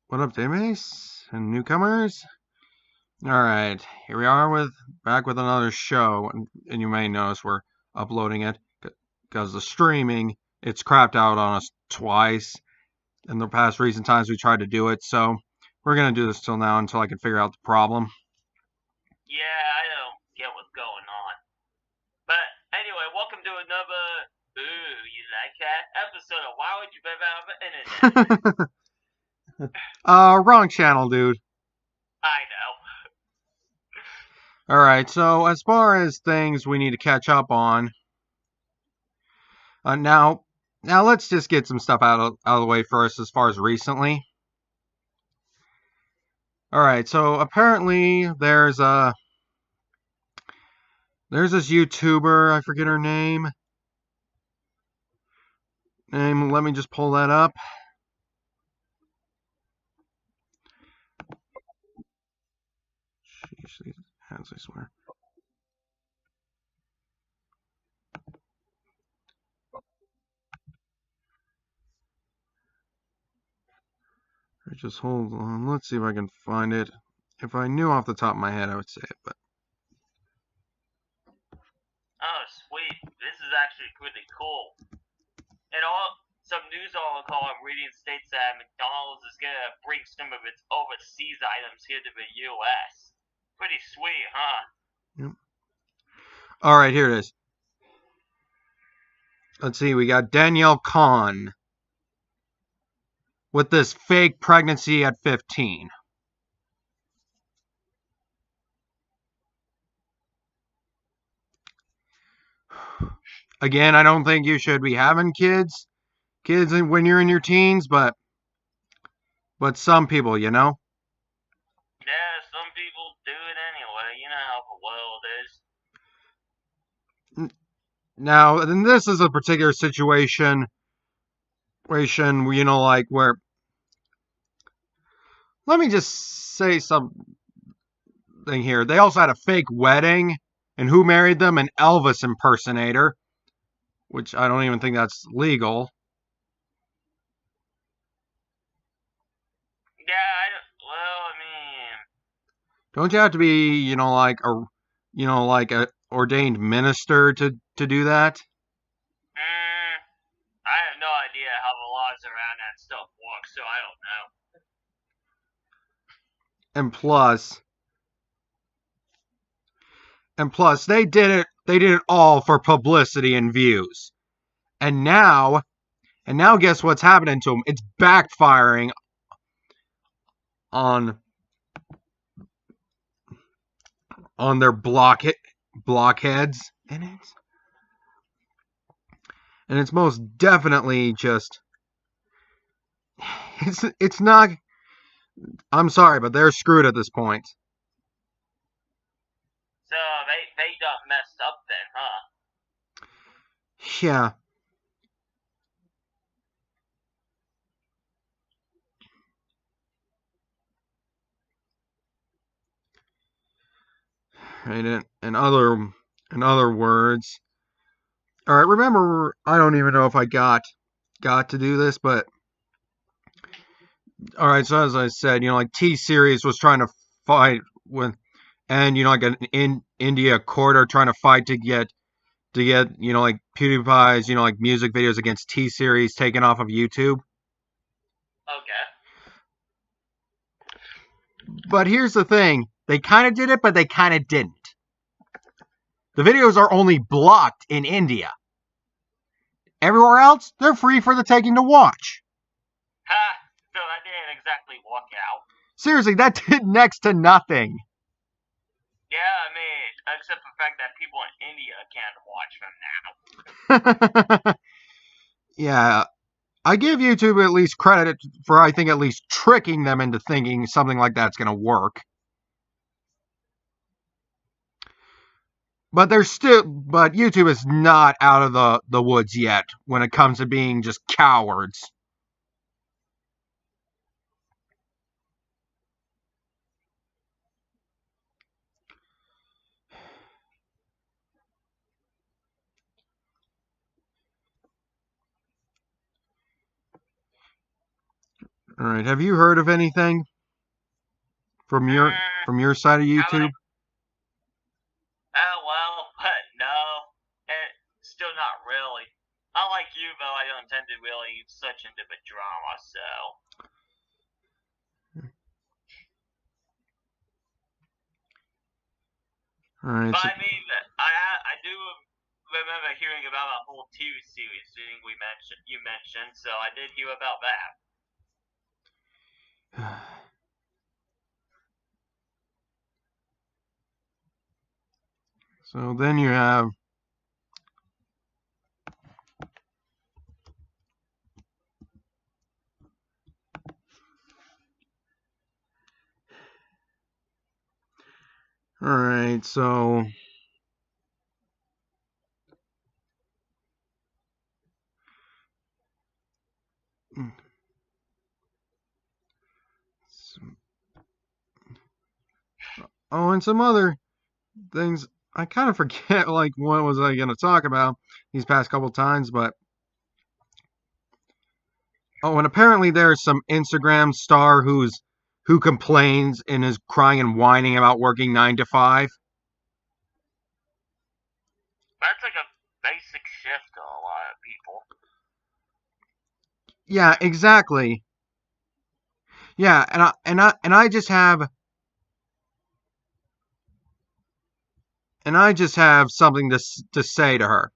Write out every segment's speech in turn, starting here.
What up, Database and newcomers? All right, here we are back with another show, and you may notice we're uploading it because the streaming it's crapped out on us twice in the past recent times we tried to do it. So we're gonna do this till now until I can figure out the problem. Yeah, I don't get what's going on. But anyway, welcome to another Ooh, you like that? Episode of Why Would You Bet on the Internet? Wrong channel, dude. I know. All right, so as far as things we need to catch up on, now let's just get some stuff out of the way first as far as recently. All right, so apparently there's this YouTuber, I forget her name. Let me just pull that up. She has, I swear. Just hold on. Let's see if I can find it. If I knew off the top of my head, I would say it, but Oh, sweet. This is actually pretty cool. And some news article I'm reading states that McDonald's is gonna bring some of its overseas items here to the U.S. Pretty sweet, huh? yep. All right, here it is. Let's see. We got Danielle Kahn with this fake pregnancy at 15. Again, I don't think you should be having kids when you're in your teens, but some people, you know. Yeah, some people do it anyway. You know how the world is. Now, and this is a particular situation, you know, like where. Let me just say something here. They also had a fake wedding, and who married them? An Elvis impersonator, which I don't even think that's legal. Yeah, well, I mean, Don't you have to be, like a ordained minister to do that? I have no idea how the laws around that stuff work, so I don't know. And plus, they did it. They did it all for publicity and views. And now, guess what's happening to them? It's backfiring on their blockheads, and it's most definitely just it's not. I'm sorry, but they're screwed at this point. So they got messed up then, huh? Yeah. Right. In other words, all right. Remember, I don't even know if I got to do this, but all right. So as I said, like T Series was trying to fight with, and like an India court are trying to fight to get like PewDiePie's like music videos against T Series taken off of YouTube. Okay. But here's the thing: they kind of did it, but they kind of didn't. The videos are only blocked in India. Everywhere else, they're free for the taking to watch. Ha! So that didn't exactly work out. Seriously, that did next to nothing. Yeah, I mean, except the fact that people in India can't watch them now. Yeah, I give YouTube at least credit for, I think, at least tricking them into thinking something like that's going to work. But YouTube is not out of the woods yet when it comes to being just cowards. All right. Have you heard of anything from your side of YouTube? Well, no. Still not really. Unlike you, though, I don't tend to really search into the drama, so. All right. But I mean, I do remember hearing about a whole TV series thing you mentioned, so I did hear about that. So then you have all right, so oh, and some other things. I kind of forget, like, what was I going to talk about these past couple times, but oh, and apparently there's some Instagram star who complains and is crying and whining about working 9 to 5. That's like a basic shift to a lot of people. Yeah, exactly. Yeah, and I just have something to say to her.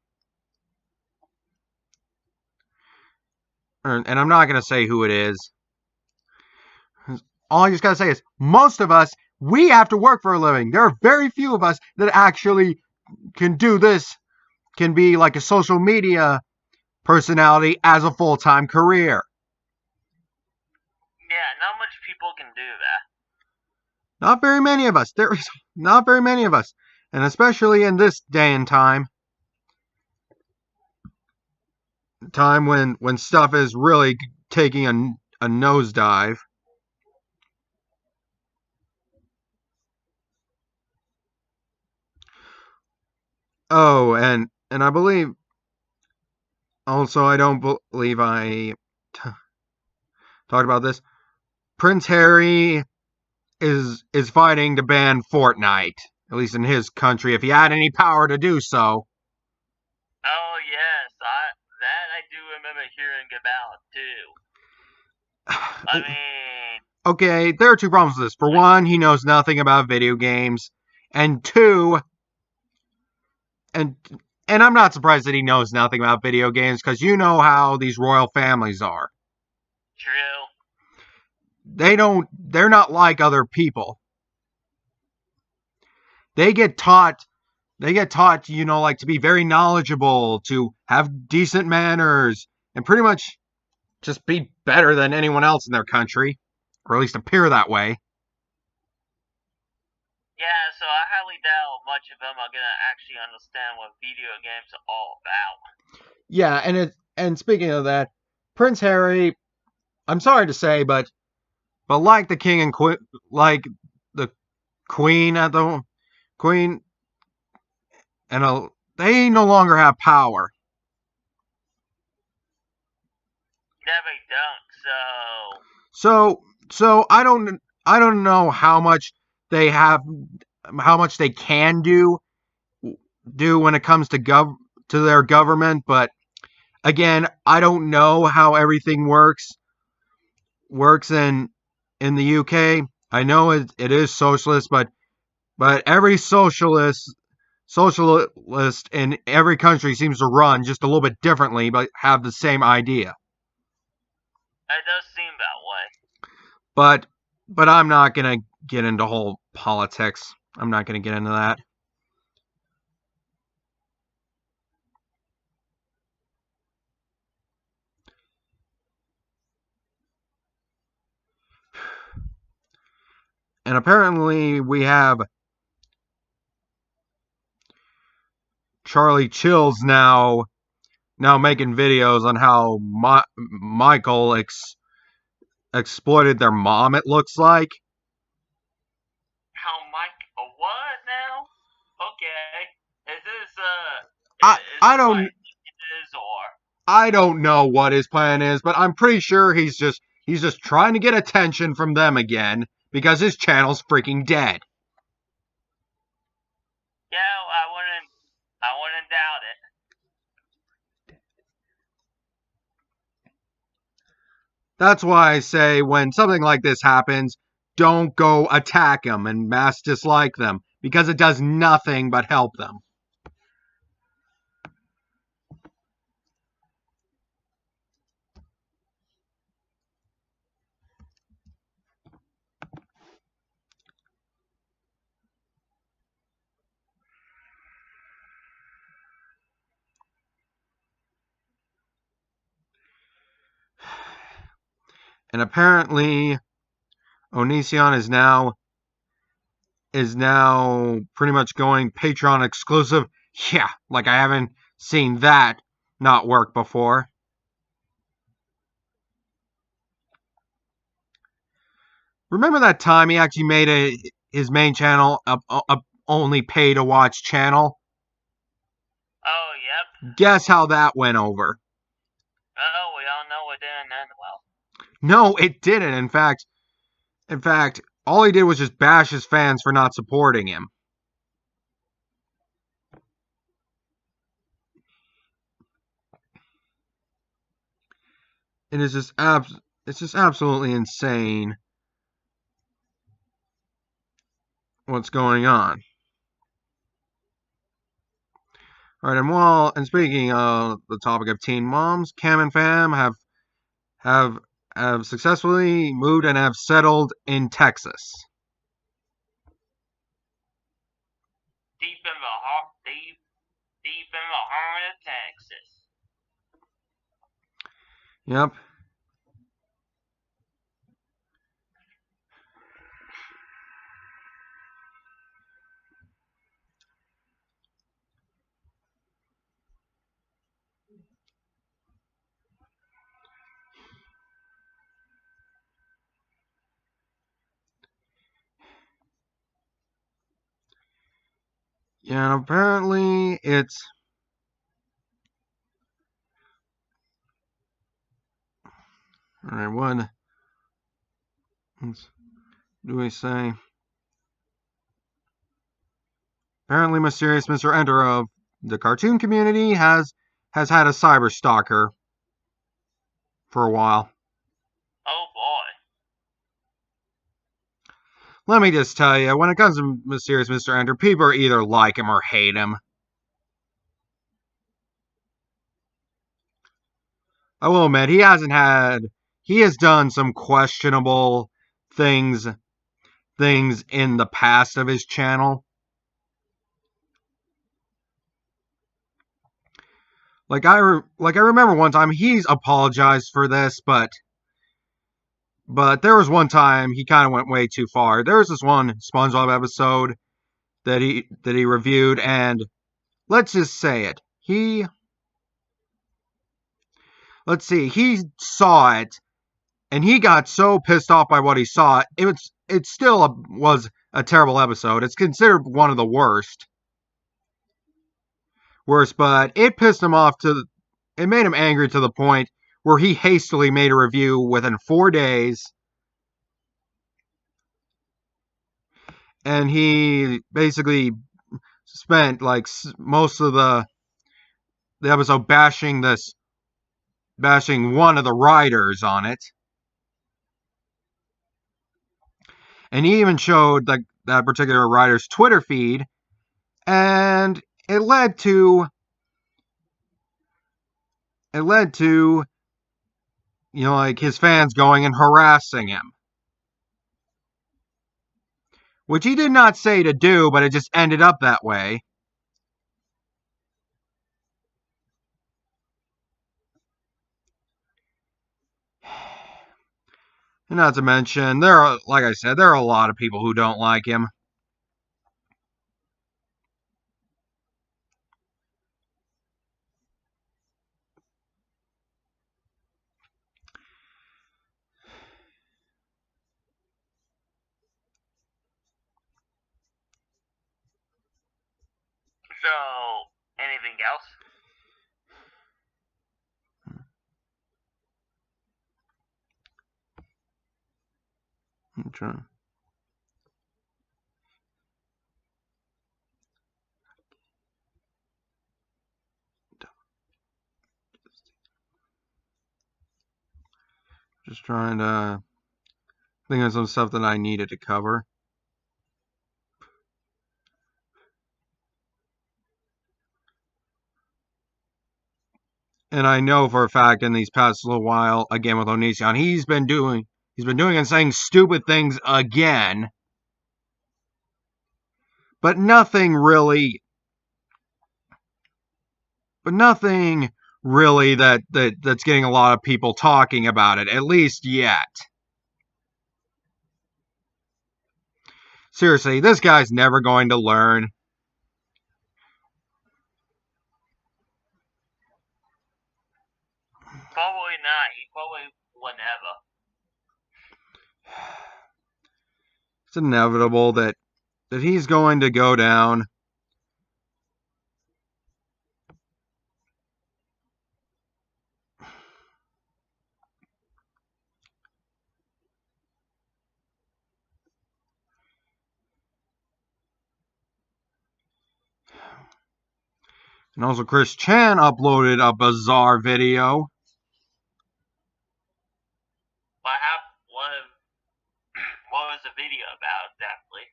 And I'm not going to say who it is. All I just got to say is most of us, we have to work for a living. There are very few of us that actually can do this, can be like a social media personality as a full-time career. Yeah, not much people can do that. Not very many of us. There is not very many of us. And especially in this day and time when stuff is really taking a nosedive. Oh, and I believe also I don't believe I talked about this. Prince Harry is fighting to ban Fortnite, at least in his country, if he had any power to do so. Oh yes, I do remember hearing about too. I mean, okay, there are two problems with this. For one, he knows nothing about video games, and two, and I'm not surprised that he knows nothing about video games because you know how these royal families are. True. They're not like other people. They get taught, you know, like to be very knowledgeable, to have decent manners, and pretty much just be better than anyone else in their country, or at least appear that way. Yeah, so I highly doubt much of them are gonna actually understand what video games are all about. Yeah, and speaking of that, Prince Harry, I'm sorry to say, but like the king and queen, like the queen at the queen, and they no longer have power. Yeah, they don't. So I don't know how much they have, how much they can do when it comes to their government, but again, I don't know how everything works in the UK. I know it is socialist, but every socialist in every country seems to run just a little bit differently, but have the same idea. It does seem that way. But I'm not gonna get into whole politics. I'm not gonna get into that. And apparently we have Charlie Chills now making videos on how Michael exploited their mom, it looks like. How Mike? What now? Okay. Is this I don't is or? I don't know what his plan is, but I'm pretty sure he's just He's just trying to get attention from them again because his channel's freaking dead. Yeah, I wouldn't doubt it. That's why I say when something like this happens, don't go attack them and mass dislike them, because it does nothing but help them. And apparently, Onision is now pretty much going Patreon exclusive. Yeah, like I haven't seen that not work before. Remember that time he actually made his main channel a only pay to watch channel? Oh, yep. Guess how that went over? Oh, we all know it didn't end well. No, it didn't. In fact, all he did was just bash his fans for not supporting him. It is just it's just absolutely insane what's going on. All right, and speaking of the topic of teen moms, Cam and Fam have successfully moved and have settled in Texas. Deep in the heart of Texas. Yep. Yeah, and apparently it's all right. What do we say? Apparently, Mysterious Mr. Ender of the cartoon community has had a cyber stalker for a while. Oh boy. Let me just tell you, when it comes to Mysterious Mr. Ender, people either like him or hate him. I will admit, he has done some questionable things in the past of his channel. Like I remember one time he's apologized for this, but there was one time he kind of went way too far. There was this one SpongeBob episode that he reviewed, and let's just say it. He saw it, and he got so pissed off by what he saw. It still was a terrible episode. It's considered one of the worst, but it pissed him off it made him angry to the point where he hastily made a review within 4 days. And he basically spent like most of the episode bashing one of the writers on it. And he even showed that particular writer's Twitter feed, and it led to like his fans going and harassing him. Which he did not say to do, but it just ended up that way. And not to mention, like I said, there are a lot of people who don't like him. So, anything else? I'm trying. Just trying to think of some stuff that I needed to cover. And I know for a fact in these past little while, again with Onision, he's been doing and saying stupid things again. But nothing really that's getting a lot of people talking about it, at least yet. Seriously, this guy's never going to learn. Probably not. He probably will never. It's inevitable that he's going to go down. And also Chris Chan uploaded a bizarre video. What was the video about exactly?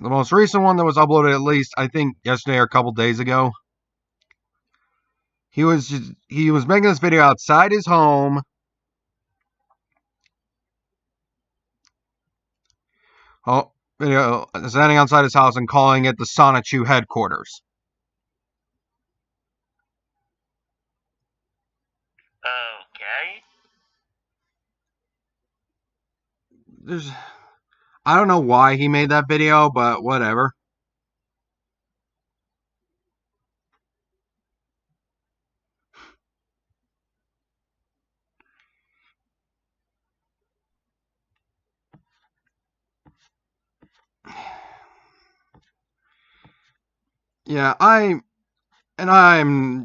The most recent one that was uploaded at least, I think, yesterday or a couple days ago. He was making this video outside his home. Video standing outside his house and calling it the Sonichu headquarters. Okay. I don't know why he made that video, but whatever. Yeah, I'm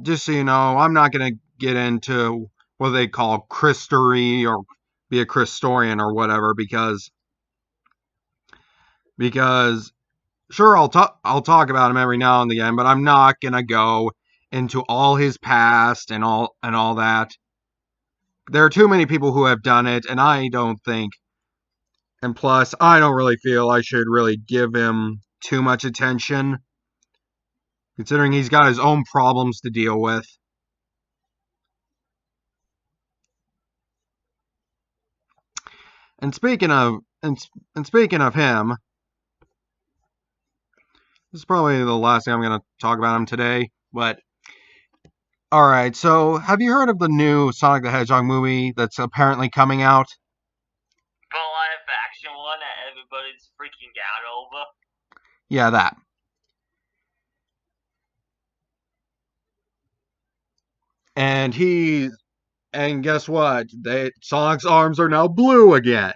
just so you know, I'm not gonna get into what they call Christery or be a Christorian or whatever because sure I'll talk about him every now and again, but I'm not gonna go into all his past and all that. There are too many people who have done it, and I don't think, and plus I don't really feel I should really give him too much attention, considering he's got his own problems to deal with. And speaking of him, this is probably the last thing I'm going to talk about him today. But all right, so have you heard of the new Sonic the Hedgehog movie that's apparently coming out? The live action one that everybody's freaking out over. Yeah, that. And guess what? Sonic's arms are now blue again.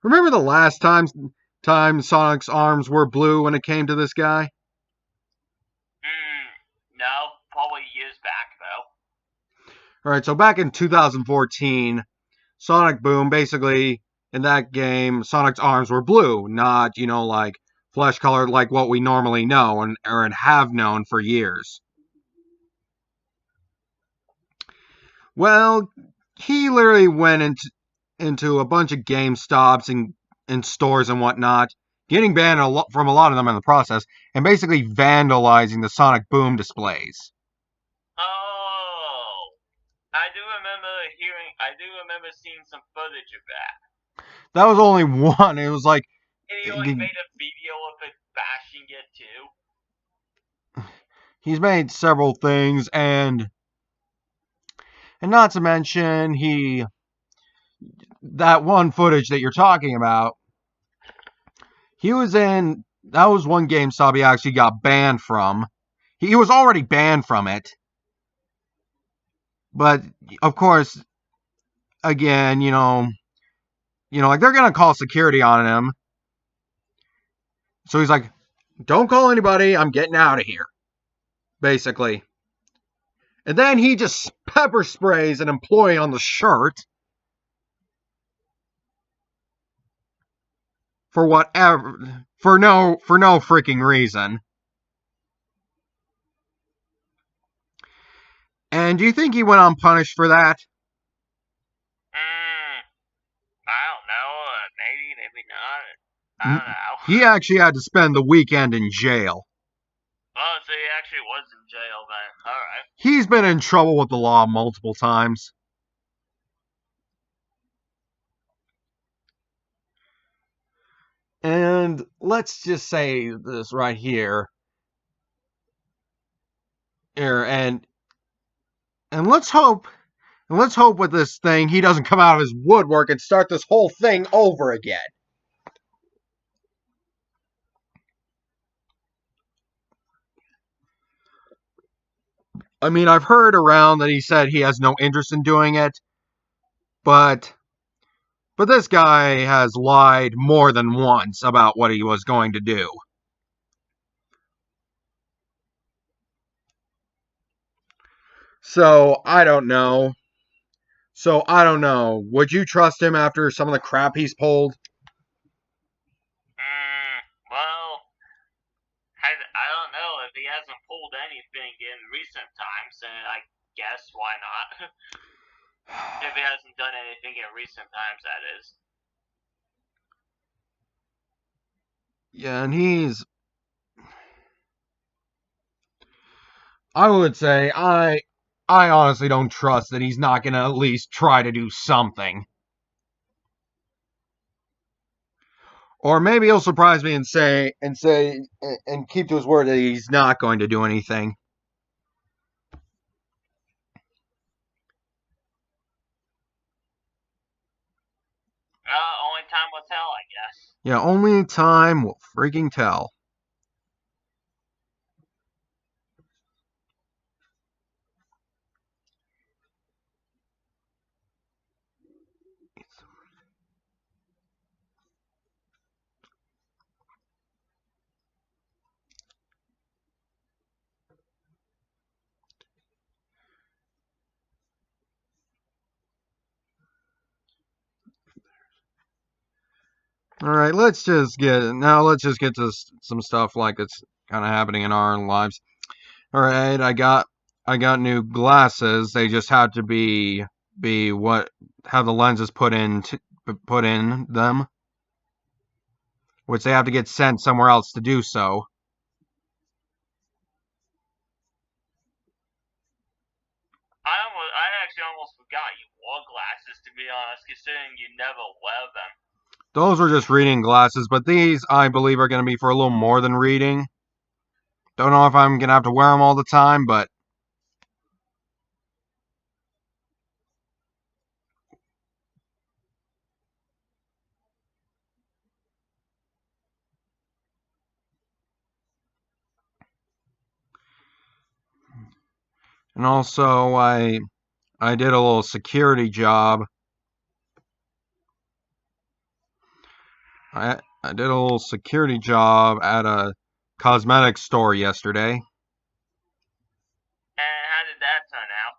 Remember the last time Sonic's arms were blue when it came to this guy? No, probably years back though. Alright, so back in 2014, Sonic Boom, basically, in that game, Sonic's arms were blue, not, like, flesh colored like what we normally know and have known for years. Well, he literally went into a bunch of GameStops and stores and whatnot, getting banned from a lot of them in the process, and basically vandalizing the Sonic Boom displays. Oh, I do remember seeing some footage of that. That was only one. It was like... And he only made a video of it bashing it too. He's made several things, and not to mention, that one footage that you're talking about, that was one GameStop he actually got banned from. He was already banned from it. But, of course, again, like they're going to call security on him. So he's like, don't call anybody, I'm getting out of here. Basically. And then he just pepper sprays an employee on the shirt. For whatever, for no freaking reason. And do you think he went unpunished for that? I don't know. Maybe not. I don't know. He actually had to spend the weekend in jail. Oh, so he actually was in jail then. Alright. He's been in trouble with the law multiple times. And let's just say this right here. And let's hope with this thing he doesn't come out of his woodwork and start this whole thing over again. I mean, I've heard around that he said he has no interest in doing it, but this guy has lied more than once about what he was going to do. So, I don't know. Would you trust him after some of the crap he's pulled? Well, I don't know. If he hasn't pulled anything in recent times, then I guess why not? If he hasn't done anything in recent times, that is. Yeah, and he's... I would say, I honestly don't trust that he's not going to at least try to do something. Or maybe he'll surprise me and keep to his word that he's not going to do anything. Only time will tell, I guess. Yeah, only time will freaking tell. Alright, let's just get to some stuff like it's kind of happening in our lives. Alright, I got new glasses. They just have to be have the lenses put in them, which they have to get sent somewhere else to do so. I actually almost forgot you wore glasses, to be honest, considering you never wear them. Those were just reading glasses, but these, I believe, are going to be for a little more than reading. Don't know if I'm going to have to wear them all the time, but... And also, I did a little security job. I did a little security job at a cosmetics store yesterday. And how did that turn out?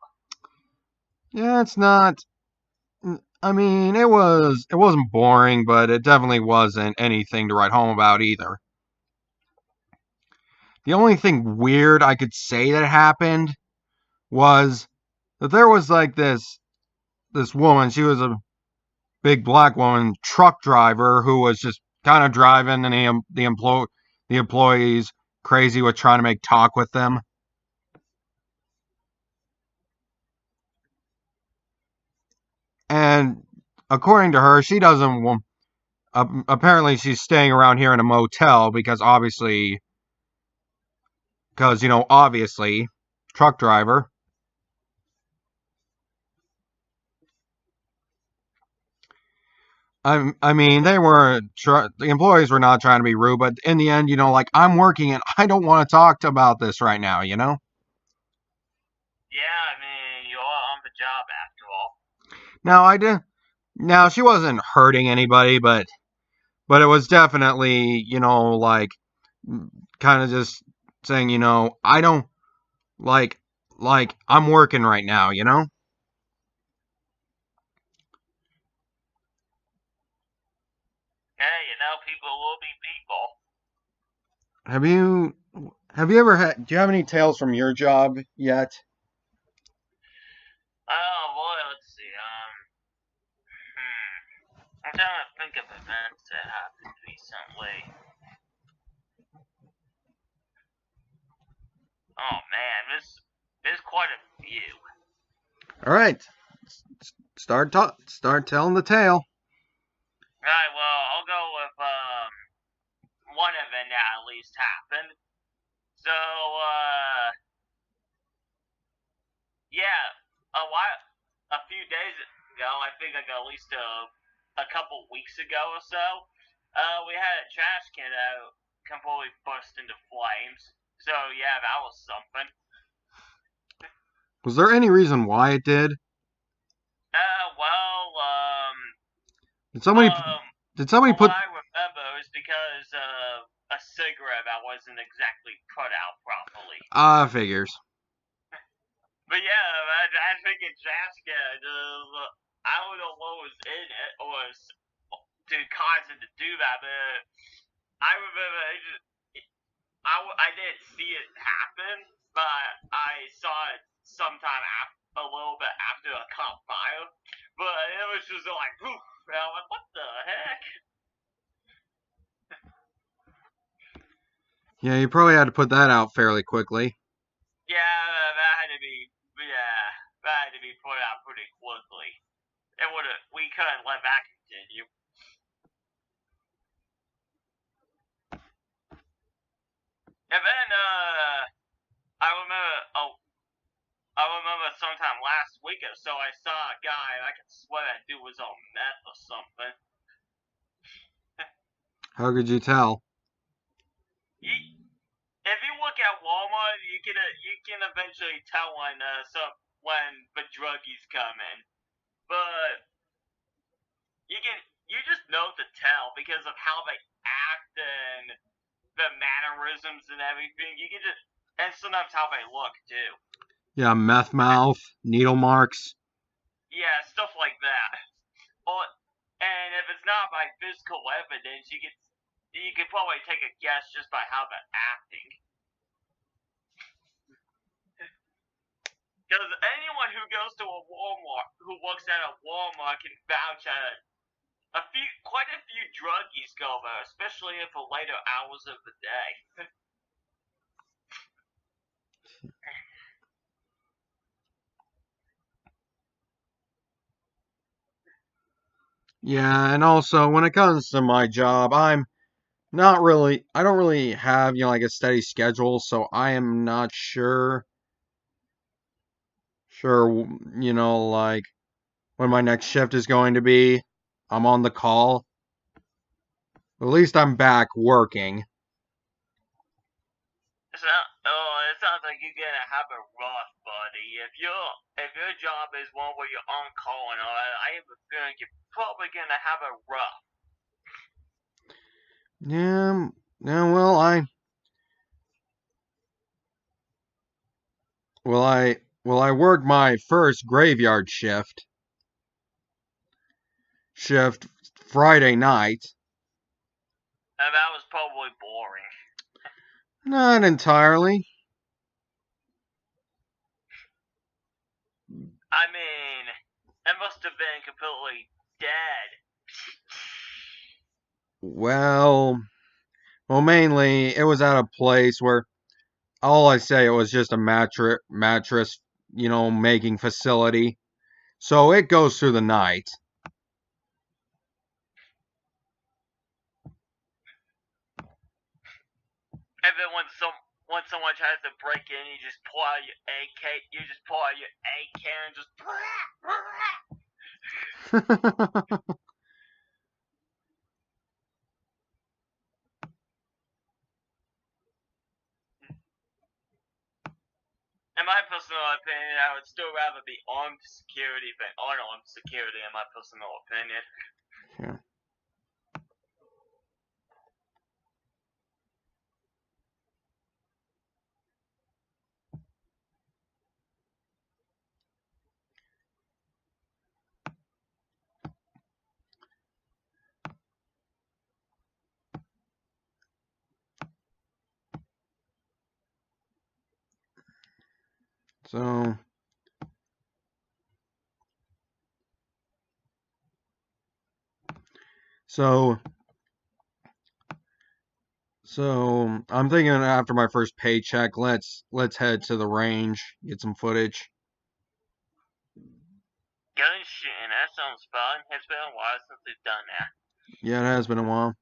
Yeah, it's not... I mean, it wasn't boring, but it definitely wasn't anything to write home about either. The only thing weird I could say that happened was that there was like this woman. She was a big black woman, truck driver, who was just kind of driving, and the employees crazy with trying to make talk with them. And according to her, she doesn't. Apparently, she's staying around here in a motel because obviously, truck driver. I mean, the employees were not trying to be rude, but in the end, I'm working and I don't want to talk about this right now, Yeah, I mean, you're on the job after all. Now, she wasn't hurting anybody, but it was definitely, kind of just saying, I don't, like I'm working right now, you know? Hey, people will be people. Have you ever had do you have any tales from your job yet? Oh boy, let's see. I'm trying to think of events that happened recently. Oh man, there's quite a few. All right. Start telling the tale. Alright, well, I'll go with one event that at least happened. So, yeah, a few days ago, I think like at least a couple weeks ago or so, we had a trash can that completely burst into flames. So yeah, that was something. Was there any reason why it did? Well, Did somebody from what put I remember, it was because of a cigarette that wasn't exactly put out properly. figures. But yeah, I think in Jaska, I don't know what was in it or to cause it to do that, but I remember I didn't see it happen, but I saw it sometime a little bit after a caught fire. But it was just like, poof, and I'm like, what the heck? Yeah, you probably had to put that out fairly quickly. Yeah, that had to be, that had to be put out pretty quickly. We couldn't let that continue. And then, I remember sometime last week or so, I saw a guy, I could swear that dude was on meth or something. How could you tell? If you look at Walmart, you can eventually tell when the druggies come in, but you just know to tell because of how they act and the mannerisms and everything. You can just and sometimes how they look too. Yeah, meth mouth, needle marks. Yeah, stuff like that. Well, and if it's not by physical evidence, you can probably take a guess just by how they're acting. Because anyone who goes to a Walmart, who works at a Walmart, can vouch that quite a few druggies go there, especially in the later hours of the day. Yeah, and also when it comes to my job, I don't really have, like a steady schedule, so I am not sure, like when my next shift is going to be. I'm on the call. At least I'm back working. It sounds like you're gonna have a rough, buddy. If your job is one where you're on call and all that, I have a feeling you're probably gonna have a rough. Yeah, yeah, I worked my first graveyard shift Friday night. And that was probably boring. Not entirely. I mean, it must have been completely dead. Well, mainly it was at a place where all I say it was just a mattress, making facility. So it goes through the night. And then when someone tries to break in, you just pull out your AK. You just pull out your AK and just. In my personal opinion, I would still rather be armed security than unarmed security. In my personal opinion. Yeah. So I'm thinking after my first paycheck, let's head to the range, get some footage. Gun shooting, that sounds fun. It's been a while since we've done that. Yeah, it has been a while.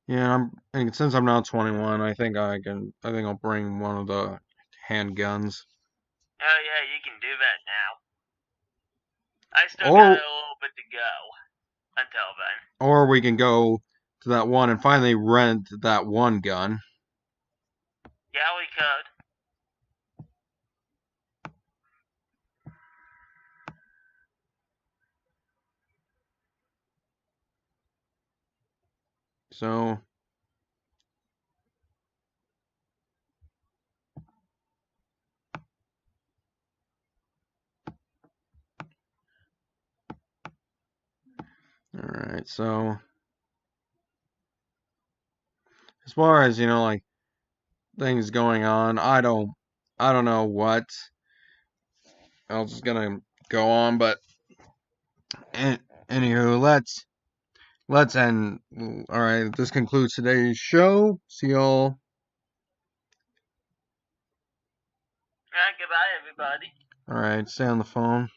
Yeah, and since I'm now 21, I think I'll bring one of the handguns. Oh yeah, you can do that now. I still Or got a little bit to go until then. or we can go to that one and finally rent that one gun. Yeah, we could. So all right, so as far as like things going on, I don't know what else is gonna go on, but anywho, let's end. All right, this concludes today's show. See y'all. Alright, goodbye everybody. All right, stay on the phone.